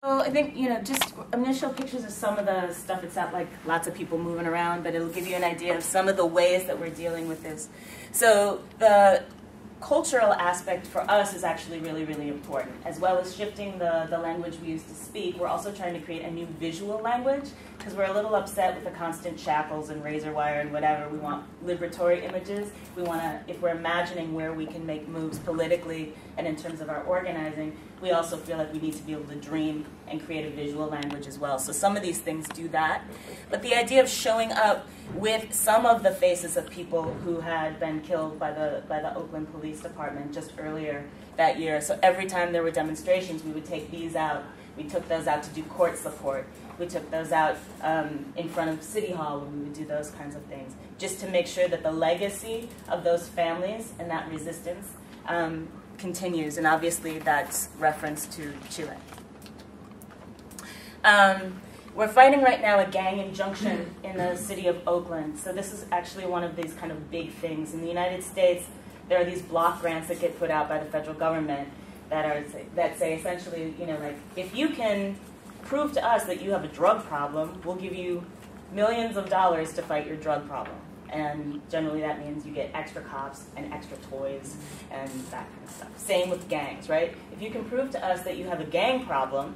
So I think, just I'm going to show pictures of some of the stuff. It's not like lots of people moving around, but it'll give you an idea of some of the ways that we're dealing with this. So the cultural aspect for us is actually really, really important. As well as shifting the language we use to speak, we're also trying to create a new visual language, because we're a little upset with the constant shackles and razor wire and whatever. We want liberatory images. We want to, if we're imagining where we can make moves politically and in terms of our organizing, we also feel like we need to be able to dream and create a visual language as well. So some of these things do that. But the idea of showing up with some of the faces of people who had been killed by the Oakland Police Department just earlier that year. So every time there were demonstrations, we would take these out. We took those out to do court support. We took those out in front of City Hall when we would do those kinds of things, just to make sure that the legacy of those families and that resistance continues. And obviously that's reference to Chile. We're fighting right now a gang injunction in the city of Oakland. So this is actually one of these kind of big things. In the United States, there are these block grants that get put out by the federal government that say essentially, like, if you can prove to us that you have a drug problem, we'll give you millions of dollars to fight your drug problem. And generally that means you get extra cops and extra toys and that kind of stuff. Same with gangs, right? If you can prove to us that you have a gang problem,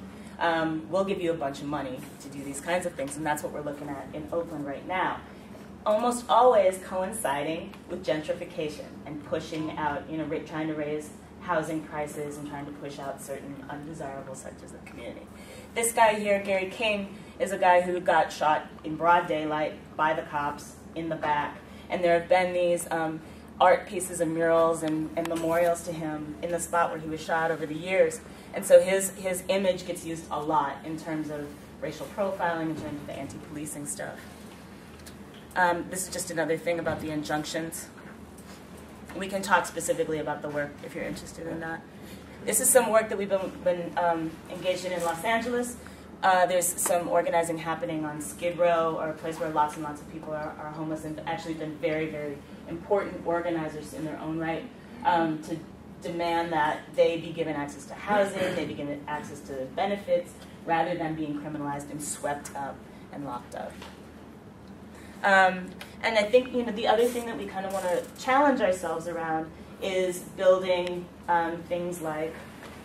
we'll give you a bunch of money to do these kinds of things, and that's what we're looking at in Oakland right now. Almost always coinciding with gentrification and pushing out, trying to raise housing prices and trying to push out certain undesirable sectors of the community. This guy here, Gary King, is a guy who got shot in broad daylight by the cops in the back, and there have been these art pieces and murals and memorials to him in the spot where he was shot over the years. And so his image gets used a lot in terms of racial profiling, in terms of the anti-policing stuff. This is just another thing about the injunctions. We can talk specifically about the work if you're interested in that. This is some work that we've been engaged in Los Angeles. There's some organizing happening on Skid Row, or a place where lots and lots of people are homeless, and actually been very, very important organizers in their own right to demand that they be given access to housing, they be given access to benefits, rather than being criminalized and swept up and locked up. And I think the other thing that we kind of want to challenge ourselves around is building things like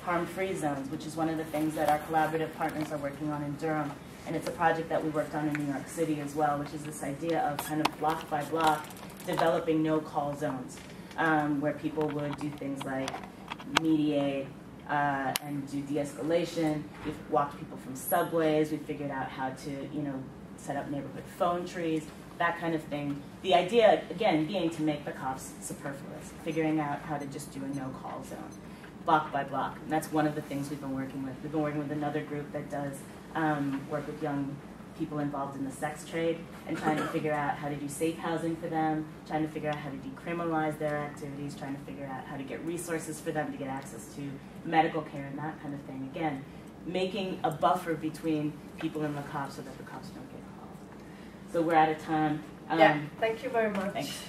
harm-free zones, which is one of the things that our collaborative partners are working on in Durham. And it's a project that we worked on in New York City as well, which is this idea of kind of block by block developing no-call zones, where people would do things like mediate and do de-escalation. We've walked people from subways. We've figured out how to, set up neighborhood phone trees, that kind of thing. The idea, again, being to make the cops superfluous, figuring out how to just do a no-call zone, block by block. And that's one of the things we've been working with. We've been working with another group that does work with young people involved in the sex trade and trying to figure out how to do safe housing for them, trying to figure out how to decriminalize their activities, trying to figure out how to get resources for them to get access to medical care and that kind of thing. Again, making a buffer between people and the cops so that the cops don't get called. So we're out of time. Yeah, thank you very much. Thanks.